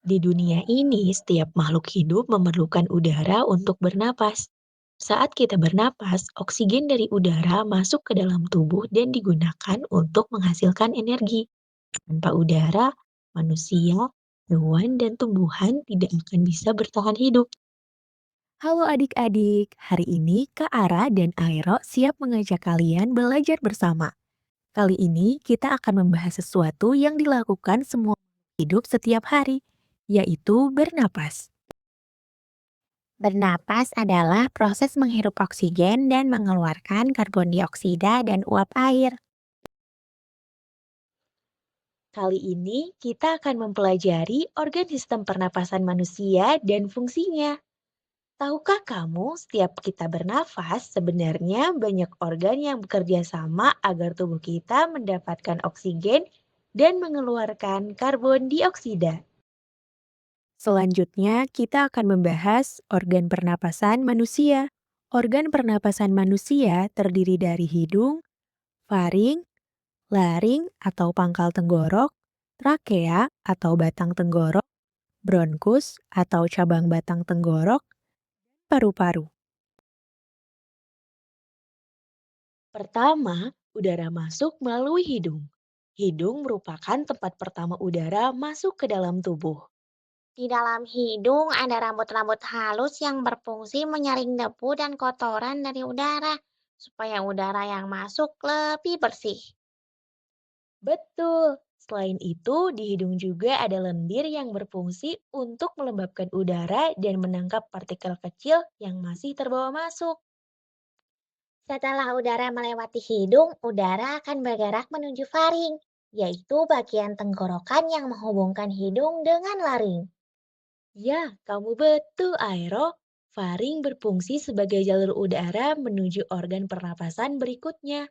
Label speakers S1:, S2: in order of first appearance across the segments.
S1: Di dunia ini, setiap makhluk hidup memerlukan udara untuk bernapas. Saat kita bernapas, oksigen dari udara masuk ke dalam tubuh dan digunakan untuk menghasilkan energi. Tanpa udara, manusia, hewan, dan tumbuhan tidak akan bisa bertahan hidup.
S2: Halo adik-adik, hari ini Kak Ara dan Aero siap mengajak kalian belajar bersama. Kali ini kita akan membahas sesuatu yang dilakukan semua hidup setiap hari, yaitu bernapas.
S3: Bernapas adalah proses menghirup oksigen dan mengeluarkan karbon dioksida dan uap air.
S1: Kali ini kita akan mempelajari organ sistem pernapasan manusia dan fungsinya. Tahukah kamu, setiap kita bernafas, sebenarnya banyak organ yang bekerja sama agar tubuh kita mendapatkan oksigen dan mengeluarkan karbon dioksida.
S2: Selanjutnya, kita akan membahas organ pernapasan manusia. Organ pernapasan manusia terdiri dari hidung, faring, laring atau pangkal tenggorok, trakea atau batang tenggorok, bronkus atau cabang batang tenggorok, paru-paru.
S1: Pertama, udara masuk melalui hidung. Hidung merupakan tempat pertama udara masuk ke dalam tubuh.
S3: Di dalam hidung ada rambut-rambut halus yang berfungsi menyaring debu dan kotoran dari udara, supaya udara yang masuk lebih bersih.
S1: Betul. Selain itu, di hidung juga ada lendir yang berfungsi untuk melembabkan udara dan menangkap partikel kecil yang masih terbawa masuk.
S3: Setelah udara melewati hidung, udara akan bergerak menuju faring, yaitu bagian tenggorokan yang menghubungkan hidung dengan laring.
S1: Ya, kamu betul, Aero. Faring berfungsi sebagai jalur udara menuju organ pernapasan berikutnya.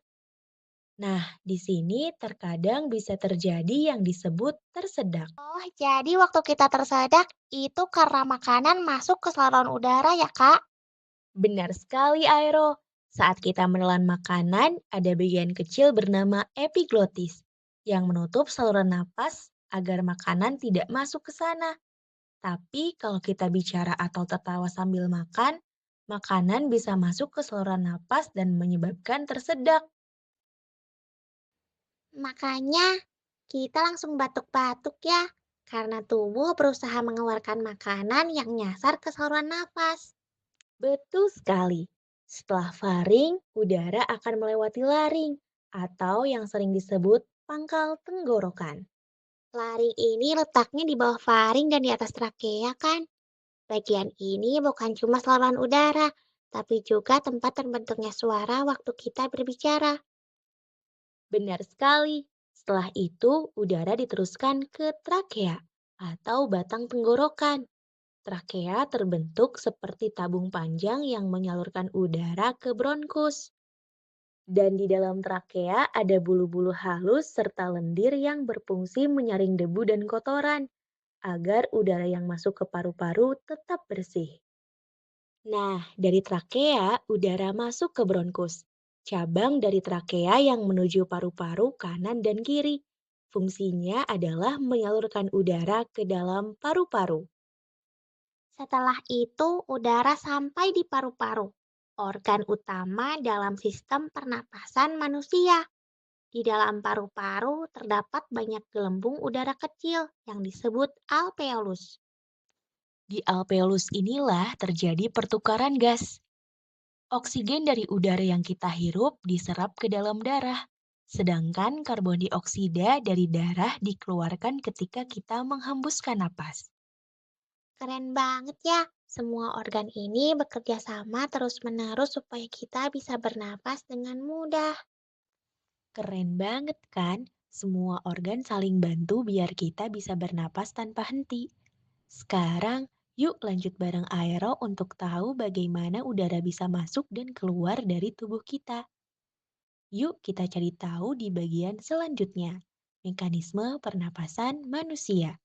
S1: Nah, di sini terkadang bisa terjadi yang disebut tersedak.
S3: Oh, jadi waktu kita tersedak, itu karena makanan masuk ke saluran udara ya, Kak?
S1: Benar sekali, Aero. Saat kita menelan makanan, ada bagian kecil bernama epiglotis yang menutup saluran napas agar makanan tidak masuk ke sana. Tapi kalau kita bicara atau tertawa sambil makan, makanan bisa masuk ke saluran napas dan menyebabkan tersedak.
S3: Makanya kita langsung batuk-batuk ya, karena tubuh berusaha mengeluarkan makanan yang nyasar ke saluran nafas.
S1: Betul sekali. Setelah faring, udara akan melewati laring atau yang sering disebut pangkal tenggorokan.
S3: Laring ini letaknya di bawah faring dan di atas trakea kan? Bagian ini bukan cuma saluran udara, tapi juga tempat terbentuknya suara waktu kita berbicara.
S1: Benar sekali. Setelah itu, udara diteruskan ke trakea atau batang tenggorokan. Trakea terbentuk seperti tabung panjang yang menyalurkan udara ke bronkus. Dan di dalam trakea ada bulu-bulu halus serta lendir yang berfungsi menyaring debu dan kotoran agar udara yang masuk ke paru-paru tetap bersih. Nah, dari trakea, udara masuk ke bronkus, cabang dari trakea yang menuju paru-paru kanan dan kiri. Fungsinya adalah menyalurkan udara ke dalam paru-paru.
S3: Setelah itu, udara sampai di paru-paru, organ utama dalam sistem pernapasan manusia. Di dalam paru-paru terdapat banyak gelembung udara kecil yang disebut alveolus.
S1: Di alveolus inilah terjadi pertukaran gas. Oksigen dari udara yang kita hirup diserap ke dalam darah, sedangkan karbon dioksida dari darah dikeluarkan ketika kita menghembuskan napas.
S3: Keren banget ya, semua organ ini bekerja sama terus-menerus supaya kita bisa bernapas dengan mudah.
S1: Keren banget kan? Semua organ saling bantu biar kita bisa bernapas tanpa henti. Sekarang, yuk lanjut bareng Aero untuk tahu bagaimana udara bisa masuk dan keluar dari tubuh kita. Yuk kita cari tahu di bagian selanjutnya. Mekanisme pernapasan manusia.